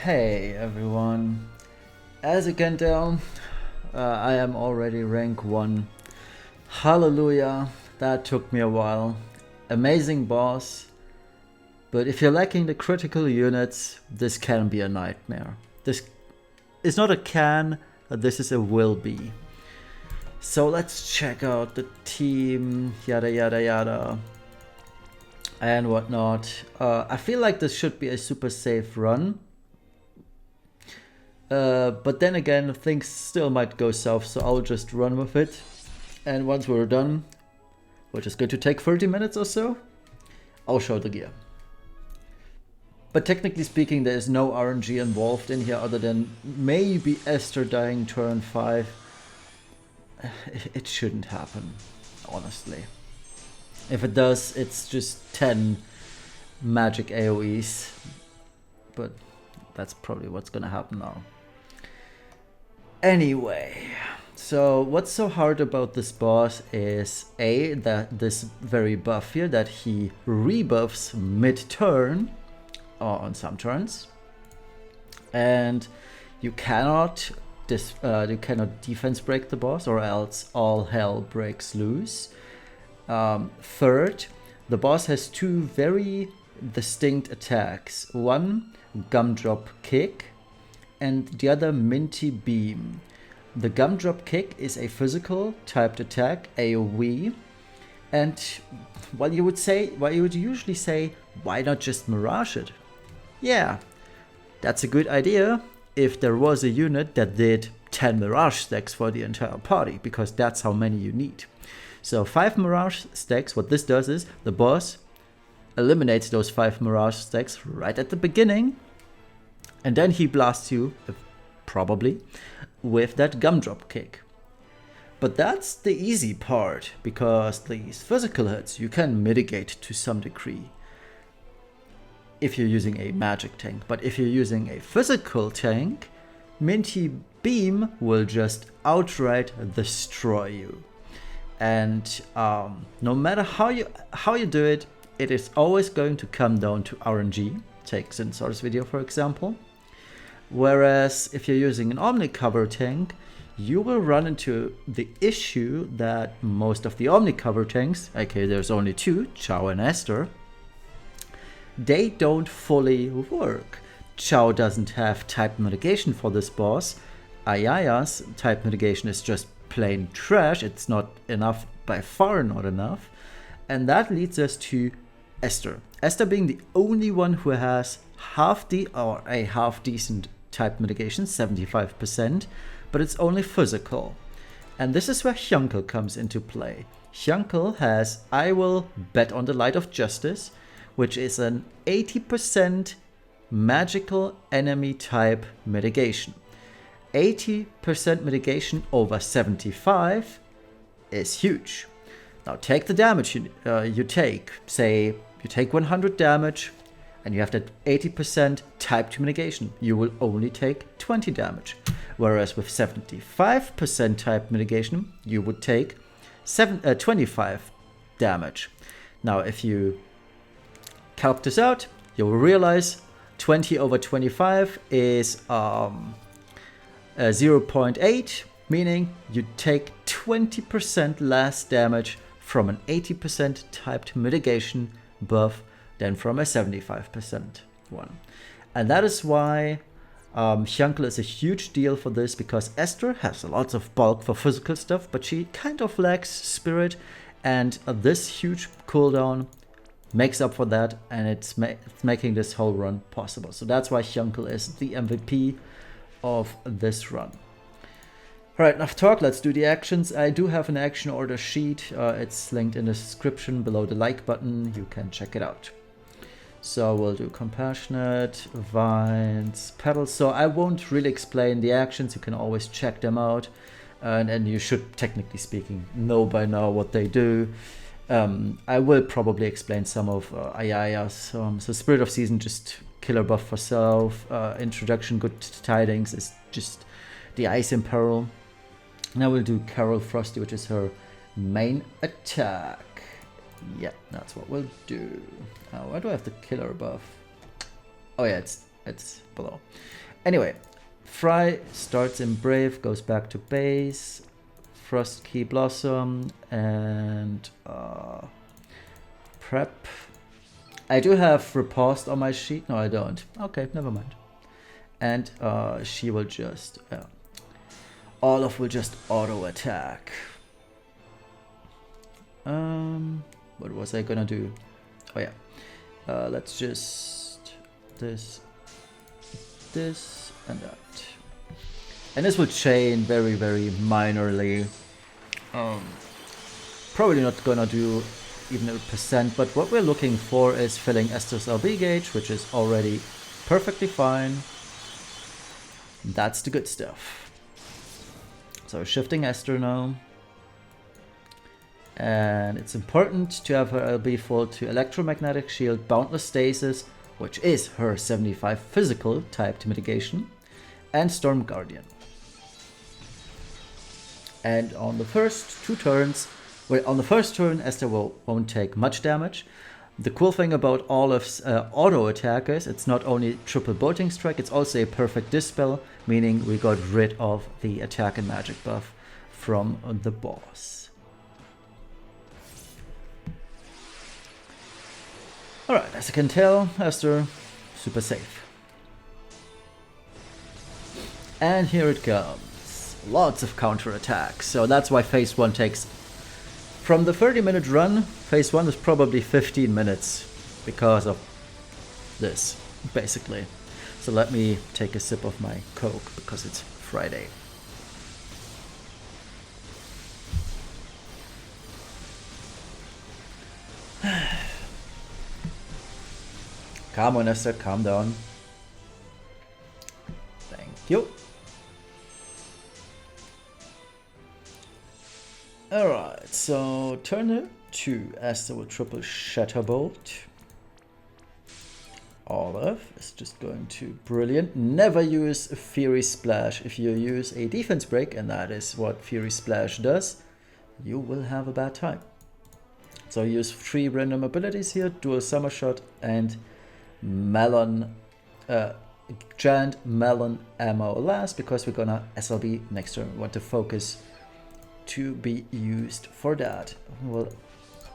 Hey everyone, as you can tell, I am already rank 1. Hallelujah, that took me a while. Amazing boss, but if you're lacking the critical units, this can be a nightmare. This is not a can, this is a will be. So let's check out the team, yada yada yada, and whatnot. I feel like this should be a super safe run. But then again, things still might go south, so I'll just run with it. And once we're done, which is going to take 30 minutes or so, I'll show the gear. But technically speaking, there is no RNG involved in here other than maybe Esther dying turn 5. It shouldn't happen, honestly. If it does, it's just 10 magic AoEs. But that's probably what's gonna happen now. Anyway, so what's so hard about this boss is that this very buff here, that he rebuffs mid-turn on some turns, and you cannot defense break the boss, or else all hell breaks loose. Third, the boss has two very distinct attacks. One, gumdrop kick, and the other, minty beam. The gumdrop kick is a physical typed attack, AoE, and while you would usually say, why not just mirage it? Yeah, that's a good idea if there was a unit that did 10 mirage stacks for the entire party, because that's how many you need. So 5 mirage stacks, what this does is the boss eliminates those 5 mirage stacks right at the beginning, and then he blasts you, probably, with that gumdrop kick. But that's the easy part, because these physical hits you can mitigate to some degree if you're using a magic tank. But if you're using a physical tank, minty beam will just outright destroy you. And no matter how you do it, it is always going to come down to RNG. Take Zinsor's video for example. Whereas if you're using an Omnicover tank, you will run into the issue that most of the Omnicover tanks, okay, there's only 2, Chao and Esther, they don't fully work. Chao doesn't have type mitigation for this boss. Ayaya's type mitigation is just plain trash. It's not enough, by far not enough. And that leads us to Esther. Esther being the only one who has a half decent type mitigation, 75%, but it's only physical. And this is where Hyunckel comes into play. Hyunckel has I Will Bet on the Light of Justice, which is an 80% magical enemy type mitigation. 80% mitigation over 75 is huge. Now take the damage you take. Say you take 100 damage and you have that 80% typed mitigation. You will only take 20 damage. Whereas with 75% type mitigation, you would take 25 damage. Now if you calc this out, you will realize 20 over 25 is 0.8, meaning you take 20% less damage from an 80% typed mitigation buff than from a 75% one. And that is why Hyunckel is a huge deal for this, because Esther has lots of bulk for physical stuff, but she kind of lacks spirit, and this huge cooldown makes up for that, and it's making this whole run possible. So that's why Hyunckel is the MVP of this run. Alright, enough talk, let's do the actions. I do have an action order sheet. It's linked in the description below the like button. You can check it out. So we'll do Compassionate, Vines, Petals. So I won't really explain the actions. You can always check them out. And you should, technically speaking, know by now what they do. I will probably explain some of Ayaya's. So Spirit of Season, just killer buff for self. Introduction, Good Tidings is just the Ice Imperil. Now we'll do Carol Frosty, which is her main attack. Yeah, that's what we'll do. Why do I have the killer buff? Oh yeah, it's it's below. Anyway, Fry starts in Brave, goes back to base, Frost Key Blossom, and Prep. I do have Riposte on my sheet. No, I don't. Okay, never mind. And she will just... Olaf will just auto attack. What was I gonna do? Oh yeah. Let's just... This, and that. And this will chain very, very minorly. Probably not gonna do even a percent, but what we're looking for is filling Esther's LB gauge, which is already perfectly fine. That's the good stuff. So shifting Esther now. And it's important to have her LB full to Electromagnetic Shield, Boundless Stasis, which is her 75 physical type to mitigation, and Storm Guardian. And on the first two turns, well, on the first turn, Esther won't take much damage. The cool thing about Olaf's auto attack is it's not only triple bolting strike, it's also a perfect dispel, meaning we got rid of the attack and magic buff from the boss. Alright, as you can tell, Esther, super safe. And here it comes. Lots of counter attacks, so that's why phase 1 takes... From the 30-minute run, phase 1 is probably 15 minutes because of this, basically. So let me take a sip of my Coke because it's Friday. Come on, Esther, calm down. Thank you. Alright, so turn 2, Esther will triple Shatterbolt. Olaf is just going to brilliant. Never use a Fury Splash. If you use a defense break, and that is what Fury Splash does, you will have a bad time. So use 3 random abilities here, dual summer shot and melon, giant melon ammo last, because we're gonna SLB next turn. We want to focus to be used for that. We'll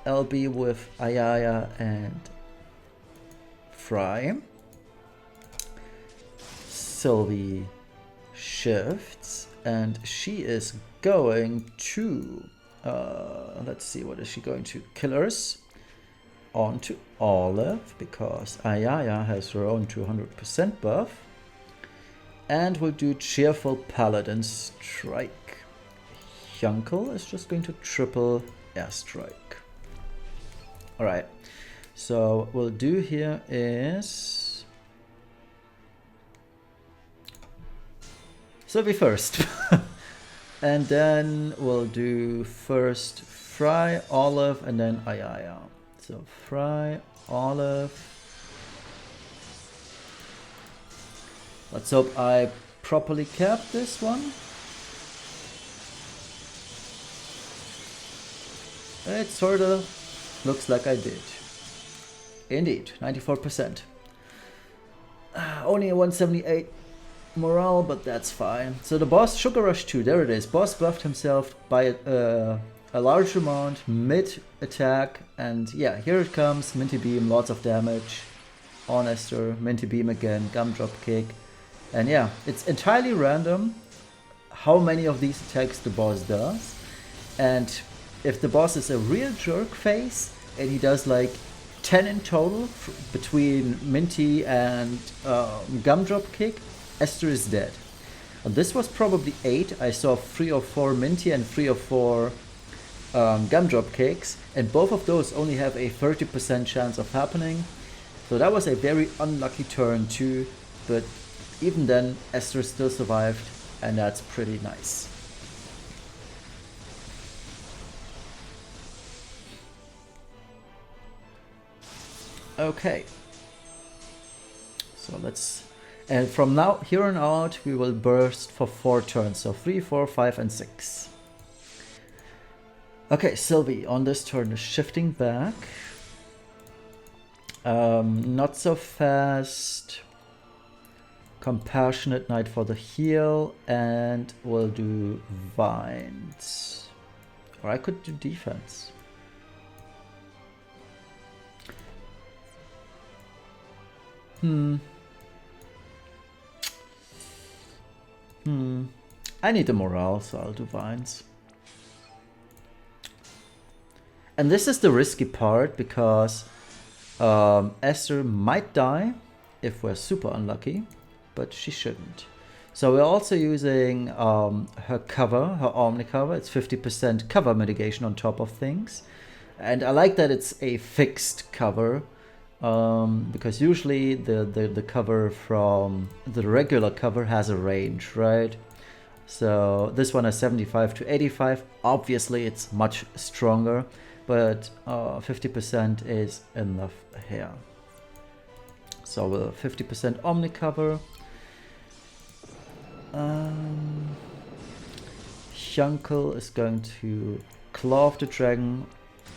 LB with Ayaya and Fry. Sylvie shifts and she is going to let's see, what is she going to? Killers onto Olaf, because Ayaya has her own 200% buff, and we'll do Cheerful Paladin Strike. Hyunckel is just going to triple Airstrike. Alright, so what we'll do here is Sylvie first. And then we'll do first Fry, Olaf, and then Ayaya. So Fry, Olaf. Let's hope I properly capped this one. It sort of looks like I did. Indeed, 94%. Only a 178 morale, but that's fine. So the boss, Sugar Rush 2, there it is. Boss buffed himself by a large amount, mid-attack, and yeah, here it comes. Minty Beam, lots of damage. On Esther, Minty Beam again, Gumdrop Kick. And yeah, it's entirely random how many of these attacks the boss does. And if the boss is a real jerk face, and he does like 10 in total between Minty and Gumdrop Kick, Esther is dead. And this was probably 8. I saw 3 or 4 Minty and 3 or 4 Gumdrop Kicks, and both of those only have a 30% chance of happening. So that was a very unlucky turn too, but even then Esther still survived, and that's pretty nice. Okay, so let's, and from now here on out we will burst for 4 turns, so 3, 4, 5 and 6. Okay, Sylvie on this turn is shifting back, not so fast. Compassionate Knight for the heal, and we'll do Vines. Or I could do defense. I need the morale, so I'll do Vines. And this is the risky part, because Esther might die if we're super unlucky, but she shouldn't. So we're also using her cover, her Omni cover. It's 50% cover mitigation on top of things. And I like that it's a fixed cover, because usually the cover from the regular cover has a range, right? So this one is 75 to 85. Obviously it's much stronger, but 50% is enough here. So we'll 50% Omni cover. Hyunckel is going to Claw of the Dragon.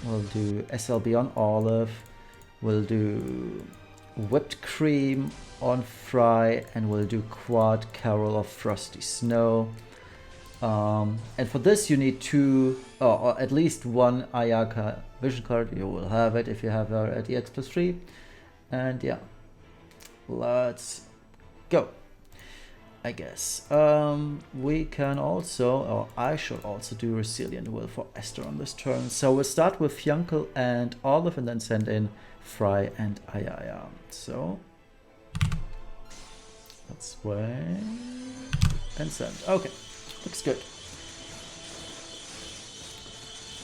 We'll do SLB on Olive. We'll do Whipped Cream on Fry, and we'll do Quad Carol of Frosty Snow. And for this you need two, or at least one Ayaka vision card. You will have it if you have her at EX plus 3. And yeah, let's go. I guess. We can also, or I should also do Resilient Will for Esther on this turn. So we'll start with Hyunckel and Olive, and then send in Fry and Ayaya. So let's wait and send. Okay, looks good.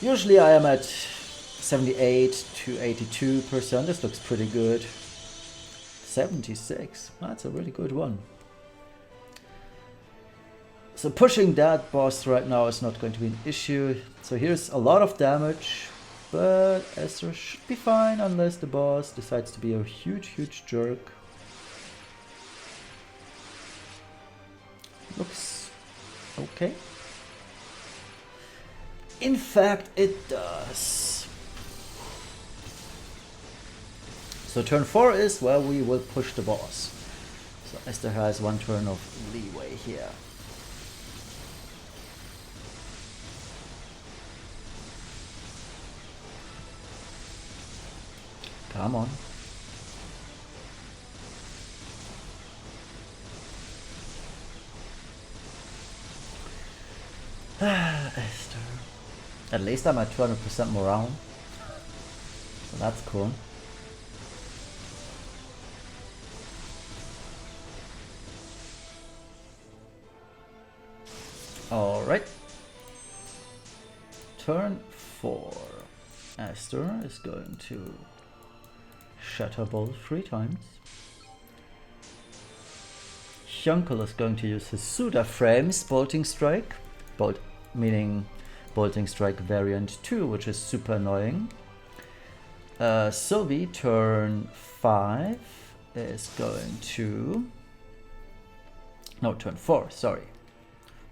Usually I am at 78 to 82%. This looks pretty good. 76. That's a really good one. So pushing that boss right now is not going to be an issue. So here's a lot of damage, but Esther should be fine unless the boss decides to be a huge jerk. Looks okay. In fact, it does. So turn 4 is where we will push the boss. So Esther has one turn of leeway here. Come on. Esther. At least I'm at 200% morale. So that's cool. Alright. Turn 4. Esther is going to Shatter Bolt 3 times. Hyunckel is going to use his Suda Frames Bolting Strike. Bolt meaning Bolting Strike variant 2, which is super annoying. Sylvie, turn 5, is going to... No, turn 4, sorry.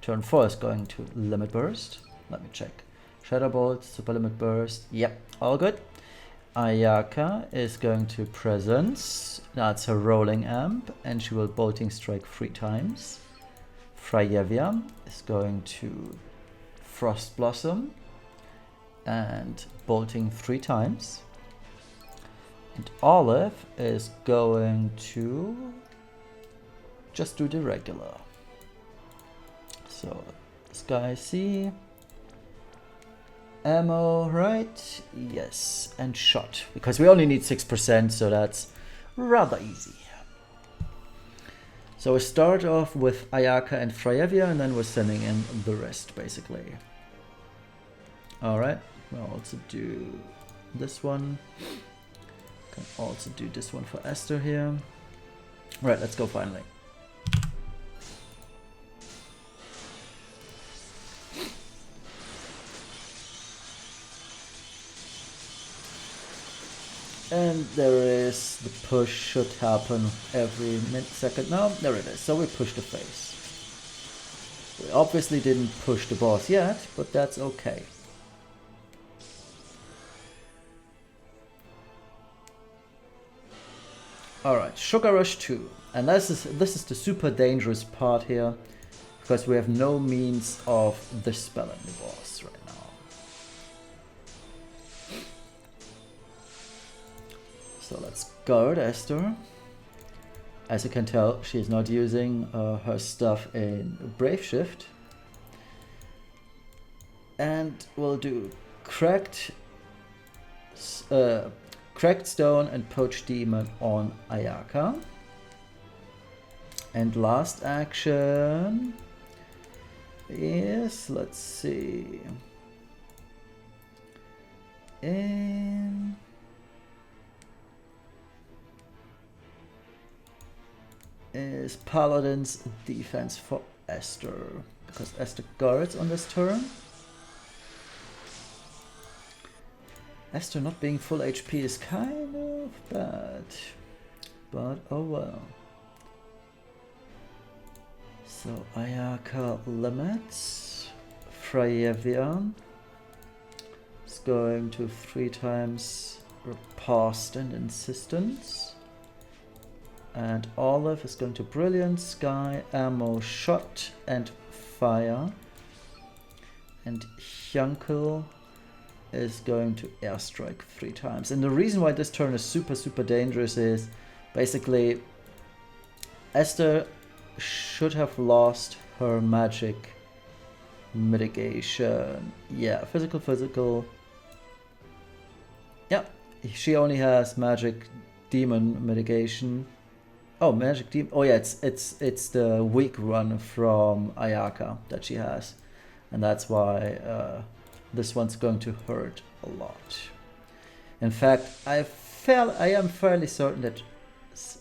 Turn 4 is going to Limit Burst. Let me check. Shadow Bolt, Super Limit Burst. Yep, all good. Ayaka is going to Presence. That's her rolling amp, and she will Bolting Strike 3 times. Freyevia is going to Frost Blossom and Bolting 3 times. And Olive is going to just do the regular. So this guy, see, ammo, right? Yes, and shot, because we only need 6%, so that's rather easy. So we start off with Ayaka and Freyevia, and then we're sending in the rest, basically. Alright, we'll also do this one. Can also do this one for Esther here. Right, let's go finally. And there is, the push should happen every second now. There it is, so we push the face. We obviously didn't push the boss yet, but that's okay. Alright, Sugar Rush 2. And this is the super dangerous part here, because we have no means of dispelling the boss right now. So let's guard Esther. As you can tell, she's not using her stuff in Brave Shift. And we'll do Cracked Stone and Poached Demon on Ayaka. And last action is, let's see, is Paladin's defense for Esther, because Esther guards on this turn. Esther not being full HP is kind of bad, but oh well. So Ayaka limits. Freyevia is going to 3 times Riposte and Insistence. And Olive is going to Brilliant, Sky, Ammo, Shot, and Fire. And Hyunckel is going to Airstrike 3 times. And the reason why this turn is super dangerous is basically Esther should have lost her magic mitigation. Yeah, physical. Yeah, she only has magic demon mitigation. Oh, magic demon. Oh yeah, it's the weak run from Ayaka that she has, and that's why this one's going to hurt a lot. In fact, I am fairly certain that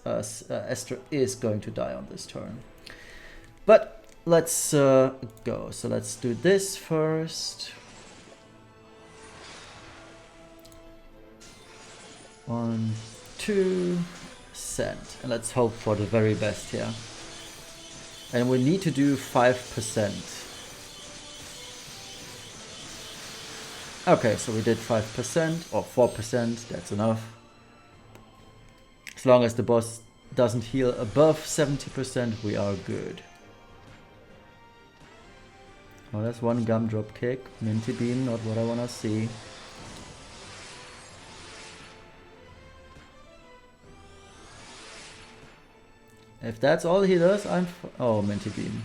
Esther is going to die on this turn. But let's go. So let's do this first. 1, 2, send. And let's hope for the very best here. And we need to do 5%. Okay, so we did 5% or 4%, that's enough. As long as the boss doesn't heal above 70%, we are good. Oh, that's one gumdrop kick. Minty Bean, not what I wanna see. If that's all he does, oh, Minty Bean.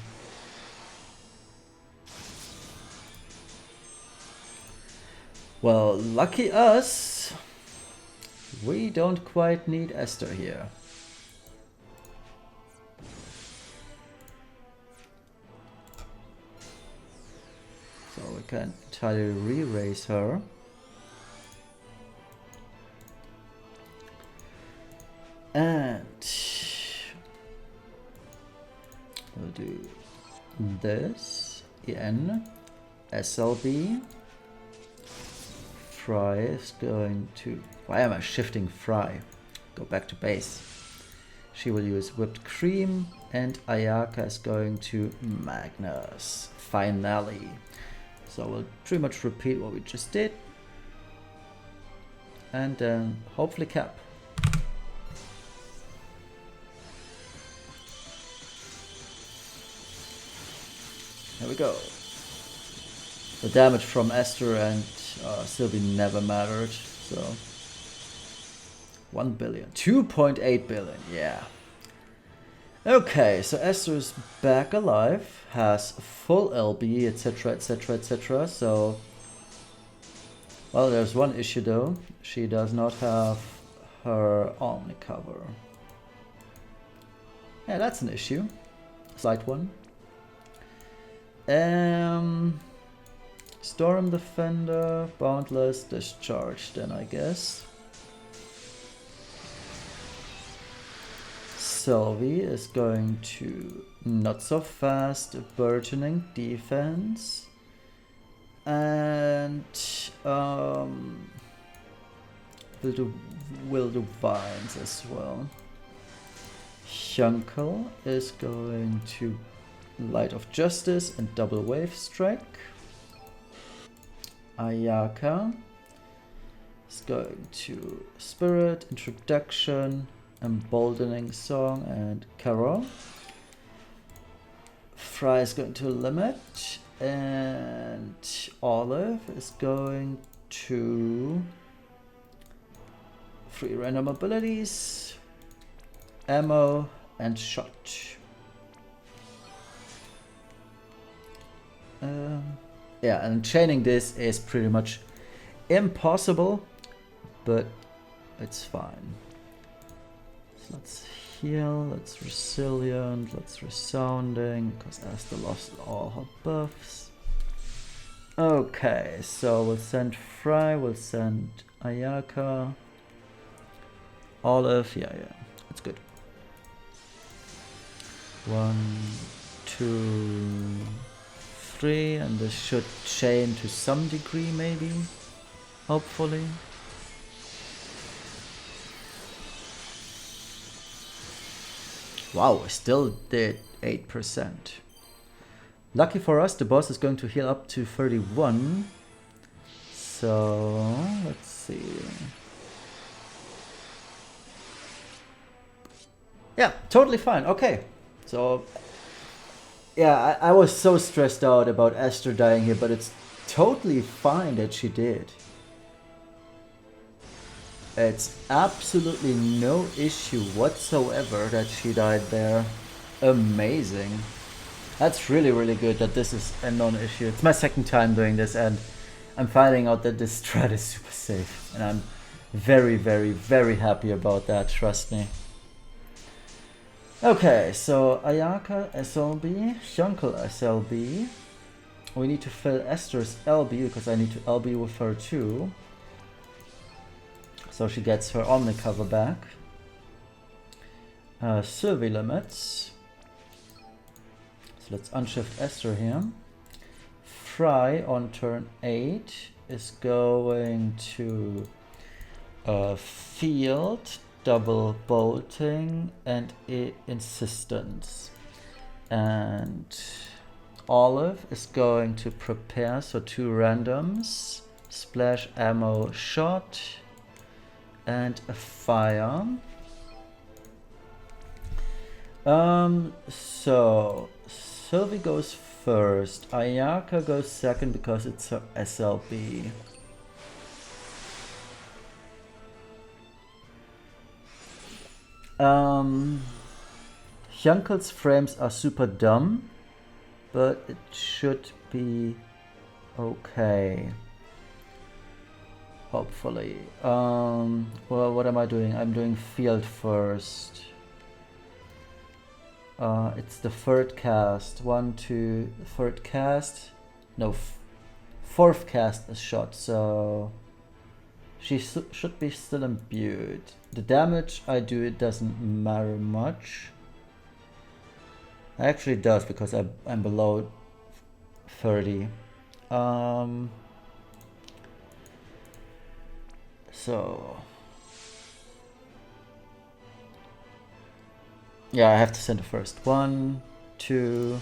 Well, lucky us. We don't quite need Esther here. So we can entirely re-raise her. And we'll do this. En. SLB. Fry is going to... Why am I shifting Fry? Go back to base. She will use Whipped Cream, and Ayaka is going to Magnus. Finale. So we'll pretty much repeat what we just did. And then hopefully cap. Here we go. The damage from Esther and Sylvie never mattered, so 1 billion, 2.8 billion, yeah. Okay, so Esther is back alive, has full LB, etc, etc, etc. So, well, there's one issue though. She does not have her Omni cover. Yeah, that's an issue. Slight one. Storm Defender, Boundless, Discharge then, I guess. Sylvie is going to Not So Fast, Burgeoning Defense. And will do Vines as well. Hyunckel is going to Light of Justice and Double Wave Strike. Ayaka is going to Spirit, Introduction, Emboldening Song and Carol. Fry is going to limit, and Olive is going to 3 random abilities, ammo, and shot. Yeah, and chaining this is pretty much impossible, but it's fine. So let's heal, let's resilient, let's resounding, because Esther lost all her buffs. Okay, so we'll send Fry, we'll send Ayaka, Olive, yeah, that's good. 1, 2, 3, and this should chain to some degree, maybe, hopefully. Wow, I still did 8%. Lucky for us, the boss is going to heal up to 31. So, let's see. Yeah, totally fine. Okay. So, yeah, I was so stressed out about Esther dying here, but it's totally fine that she did. It's absolutely no issue whatsoever that she died there. Amazing. That's really, really good that this is a non-issue. It's my second time doing this, and I'm finding out that this strat is super safe. And I'm very, very, very happy about that, trust me. Okay, so Ayaka SLB, Hyunckel SLB. We need to fill Esther's LB because I need to LB with her too. So she gets her Omnicover back. Sylvie limits. So let's unshift Esther here. Fry on turn 8 is going to field, double bolting, and insistence. And Olive is going to prepare, so 2 randoms, splash, ammo, shot, and a fire. So Sylvie goes first, Ayaka goes second because it's her SLB. Hyunckel's frames are super dumb, but it should be okay. Hopefully. Well, what am I doing? I'm doing field first. It's the third cast. 1, 2, third cast. No, fourth cast is shot, so she should be still imbued. The damage I do, it doesn't matter much. Actually it does because I'm below 30. So yeah, I have to send the first. 1, 2,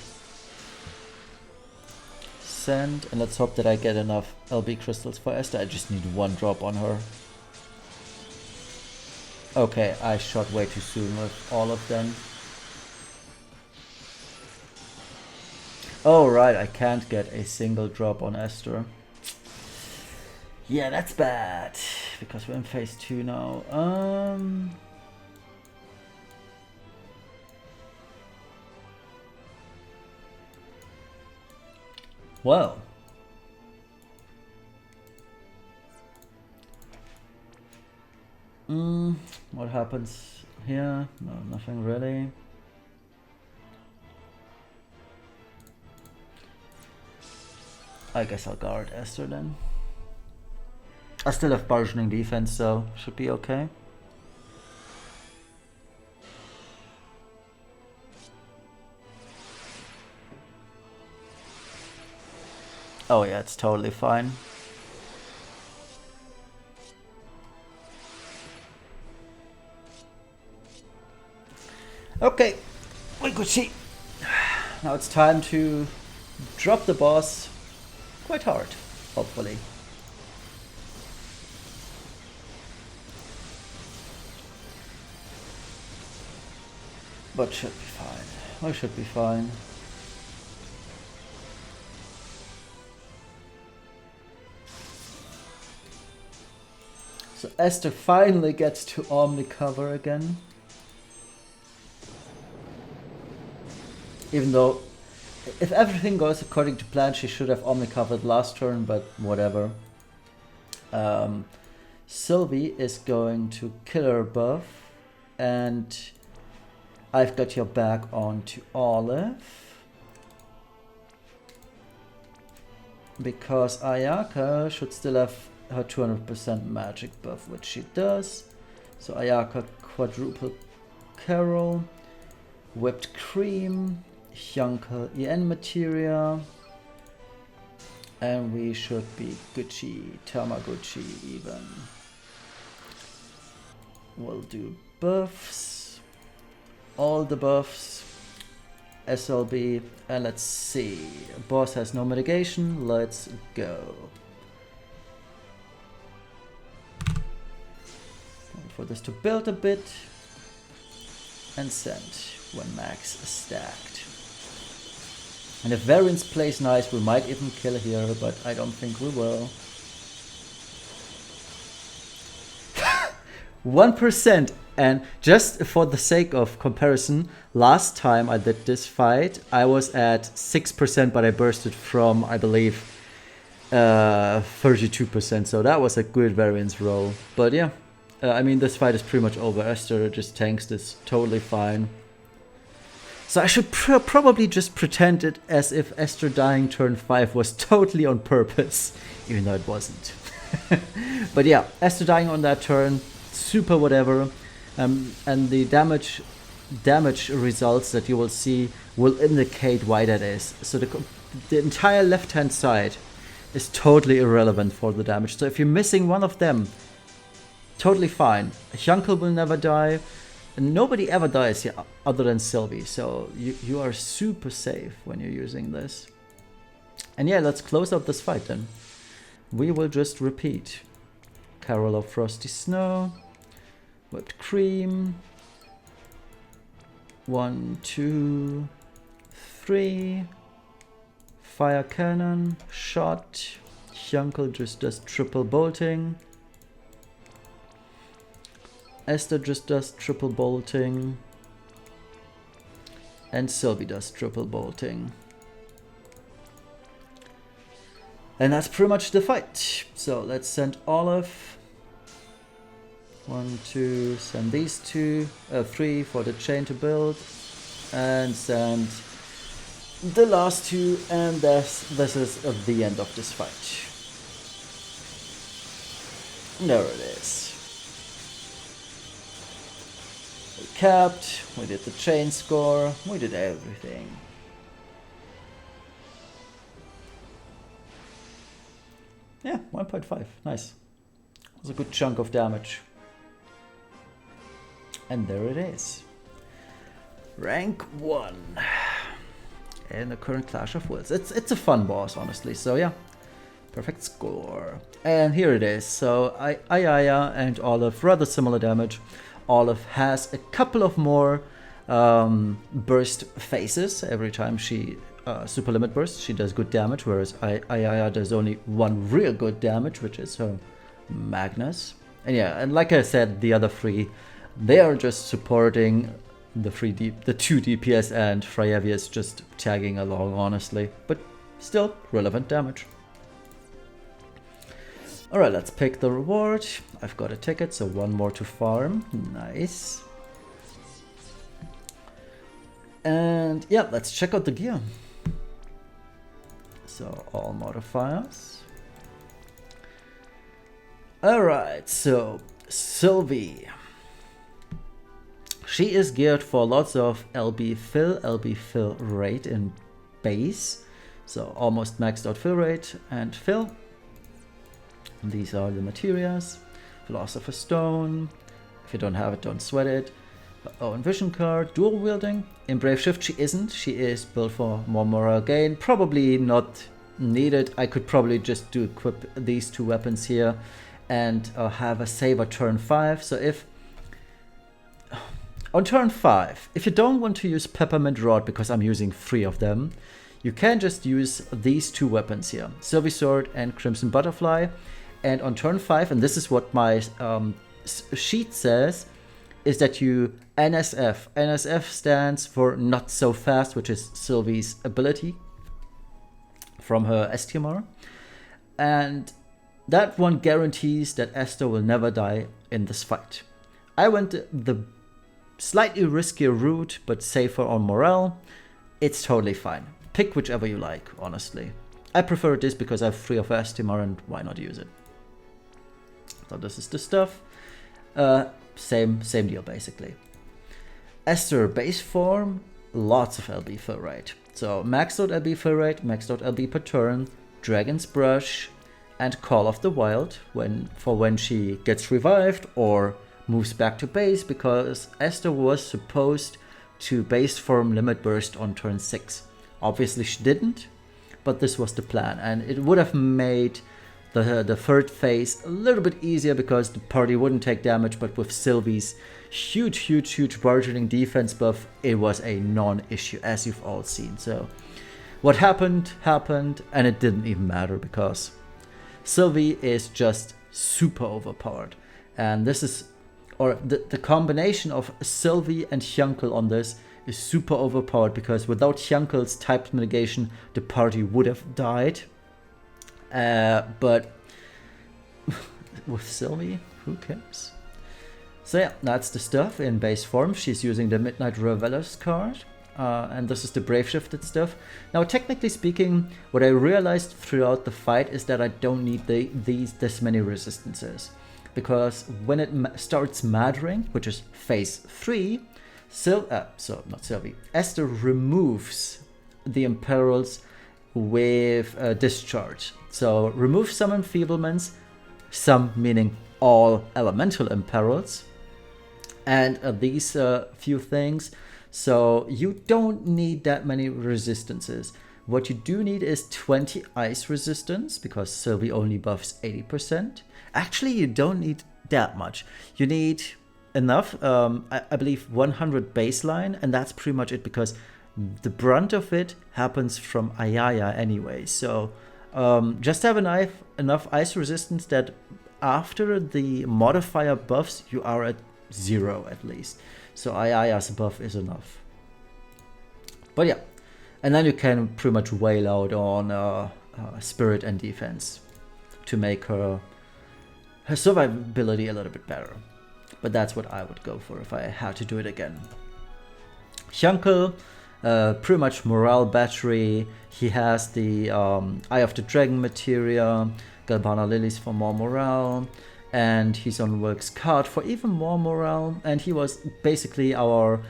send, and let's hope that I get enough LB crystals for Esther. I just need 1 drop on her. Okay, I shot way too soon with all of them. Oh right, I can't get a single drop on Esther. Yeah, that's bad, because we're in phase 2 now. Well. What happens here? No, nothing really. I guess I'll guard Esther then. I still have bargaining defense, so should be okay. Oh yeah, it's totally fine. Okay, we could see. Now it's time to drop the boss quite hard, hopefully. But should be fine. I should be fine. So Esther finally gets to Omni cover again. Even though, if everything goes according to plan, she should have Omni covered last turn, but whatever. Sylvie is going to Killer Buff, and I've got your back onto Olive. Because Ayaka should still have her 200% magic buff, which she does. So Ayaka quadruple Carol, whipped cream, Hyunckel EN materia, and we should be Gucci, Tamagotchi even. We'll do buffs, all the buffs, SLB, and let's see. Boss has no mitigation, let's go. For this to build a bit and send when max is stacked. And if Variance plays nice, we might even kill here, but I don't think we will. 1%, and just for the sake of comparison, last time I did this fight, I was at 6%, but I bursted from, I believe, 32%, so that was a good variance roll. But yeah. I mean, this fight is pretty much over. Esther just tanks this totally fine. So I should probably just pretend it as if Esther dying turn 5 was totally on purpose, even though it wasn't. But yeah, Esther dying on that turn, super whatever. And the damage results that you will see will indicate why that is. So the entire left-hand side is totally irrelevant for the damage. So if you're missing one of them, totally fine. Hyunckel will never die. And nobody ever dies here other than Sylvie. So you are super safe when you're using this. And yeah, let's close out this fight then. We will just repeat. Carol of Frosty Snow. Whipped cream. 1, 2, 3. Fire cannon. Shot. Hyunckel just does triple bolting. Esther just does triple bolting. And Sylvie does triple bolting. And that's pretty much the fight. So let's send Olive. 1, 2, send these 2, 3 for the chain to build. And send the last 2, and this is the end of this fight. There it is. We capped, we did the chain score, we did everything. Yeah, 1.5, nice. That was a good chunk of damage. And there it is. Rank 1. In the current Clash of Wills. It's a fun boss, honestly, so yeah. Perfect score. And here it is. So Ayaya and Olive, rather similar damage. Olive has a couple of more burst phases every time she super limit bursts. She does good damage, whereas Ayaya does only one real good damage, which is her Magnus. And yeah, and like I said, the other 3, they are just supporting the 2 DPS, and Fryevi is just tagging along, honestly, but still relevant damage. Alright, let's pick the reward. I've got a ticket, so 1 more to farm. Nice. And yeah, let's check out the gear. So all modifiers. Alright, so Sylvie. She is geared for lots of LB fill rate in base. So almost maxed out fill rate and fill. These are the materials. Philosopher's Stone. If you don't have it, don't sweat it. Oh, and Vision card. Dual wielding. In Brave Shift she isn't. She is built for more morale gain. Probably not needed. I could probably just do equip these 2 weapons here and have a Saber turn 5. So if... On turn 5, if you don't want to use Peppermint Rod because I'm using 3 of them, you can just use these 2 weapons here, Sylvie Sword and Crimson Butterfly. And on turn 5, and this is what my sheet says, is that you NSF. NSF stands for Not So Fast, which is Sylvie's ability from her STMR. And that one guarantees that Esther will never die in this fight. I went the slightly riskier route, but safer on morale. It's totally fine. Pick whichever you like, honestly. I prefer this because I have 3 of STMR and why not use it? So this is the stuff. Same deal basically. Esther base form, lots of LB fill rate. So maxed out LB fill rate, maxed out LB per turn, Dragon's Brush, and Call of the Wild when she gets revived or moves back to base, because Esther was supposed to base form Limit Burst on turn 6. Obviously she didn't, but this was the plan, and it would have made the third phase a little bit easier because the party wouldn't take damage, but with Sylvie's huge bargaining defense buff, it was a non-issue, as you've all seen. So what happened, and it didn't even matter because Sylvie is just super overpowered. And this is, or the combination of Sylvie and Hyunckel on this is super overpowered, because without Hyunckel's type mitigation, the party would have died. But with Sylvie, who cares? So yeah, that's the stuff in base form. She's using the Midnight Revelers card. And this is the Brave Shifted stuff. Now, technically speaking, what I realized throughout the fight is that I don't need this many resistances. Because when it starts mattering, which is phase 3, not Sylvie, Esther removes the Imperils with Discharge. So remove some enfeeblements, some meaning all elemental Imperils, and these few things. So you don't need that many resistances. What you do need is 20 ice resistance, because Sylvie only buffs 80%. Actually, you don't need that much. You need enough, I believe 100 baseline, and that's pretty much it, because the brunt of it happens from Ayaya anyway. So just have enough ice resistance that after the modifier buffs, you are at 0 at least. So Ayaya's buff is enough. But yeah, and then you can pretty much wail out on spirit and defense to make her survivability a little bit better. But that's what I would go for if I had to do it again. Hyunckel, pretty much morale battery. He has the Eye of the Dragon materia, Galbana Lilies for more morale, and he's on Wilk's card for even more morale. And he was basically our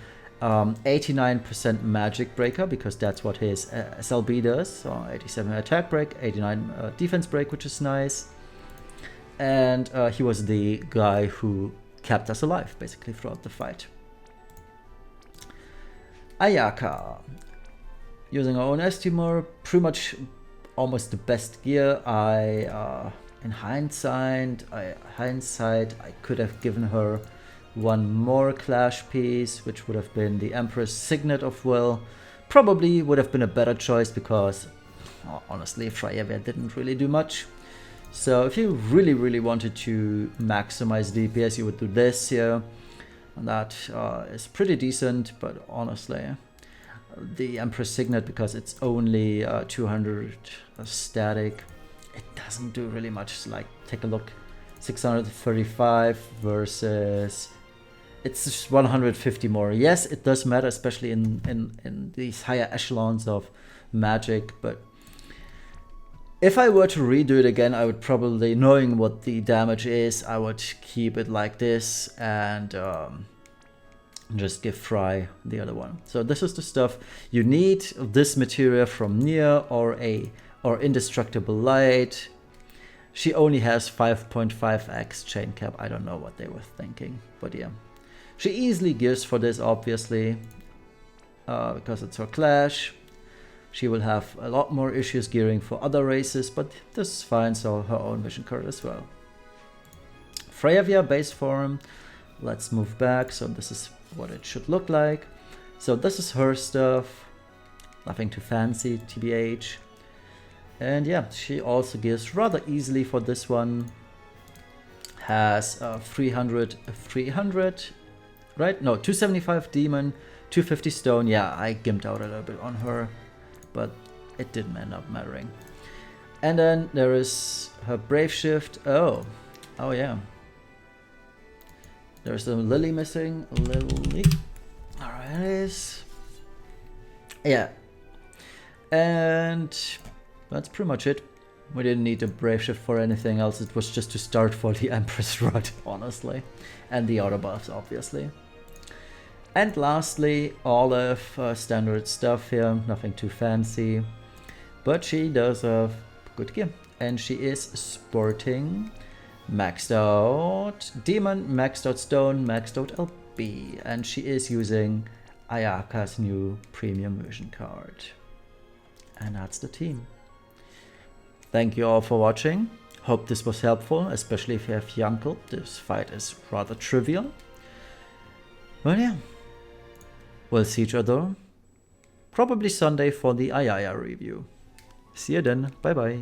89% magic breaker, because that's what his SLB does. So 87 attack break, 89 defense break, which is nice. And he was the guy who kept us alive basically throughout the fight. Ayaka, using our own STMR, pretty much almost the best gear. In hindsight, I could have given her one more clash piece, which would have been the Empress Signet of Will. Probably would have been a better choice, because honestly, Freyavia didn't really do much. So if you really wanted to maximize DPS, you would do this here. And that is pretty decent, but honestly, the Empress Signet, because it's only 200 static, it doesn't do really much. Like, take a look, 635 versus, it's just 150 more. Yes, it does matter, especially in these higher echelons of magic, but if I were to redo it again, I would probably, knowing what the damage is, I would keep it like this and just give Fry the other one. So this is the stuff you need. This materia from Nier or Indestructible Light. She only has 5.5x chain cap. I don't know what they were thinking, but yeah. She easily gears for this, obviously, because it's her clash. She will have a lot more issues gearing for other races, but this is fine, so her own vision card as well. Freyavia base form, let's move back. So this is what it should look like. So this is her stuff. Nothing too fancy, TBH. And yeah, she also gives rather easily for this one. Has 300, right? No, 275 demon, 250 stone. Yeah, I gimped out a little bit on her, but it didn't end up mattering. And then there is her brave shift. Oh yeah. There's a lily missing. Lily. Alright, it is. Yeah. And that's pretty much it. We didn't need a brave shift for anything else. It was just to start for the Empress Rod, honestly. And the other buffs, obviously. And lastly, Olive, standard stuff here. Nothing too fancy. But she does have good gear. And she is sporting maxed out Demon, maxed out Stone, maxed out LB. And she is using Ayaka's new premium version card. And that's the team. Thank you all for watching. Hope this was helpful, especially if you have Hyunckel. This fight is rather trivial. But yeah, we'll see each other probably Sunday for the Ayaya review. See you then. Bye bye.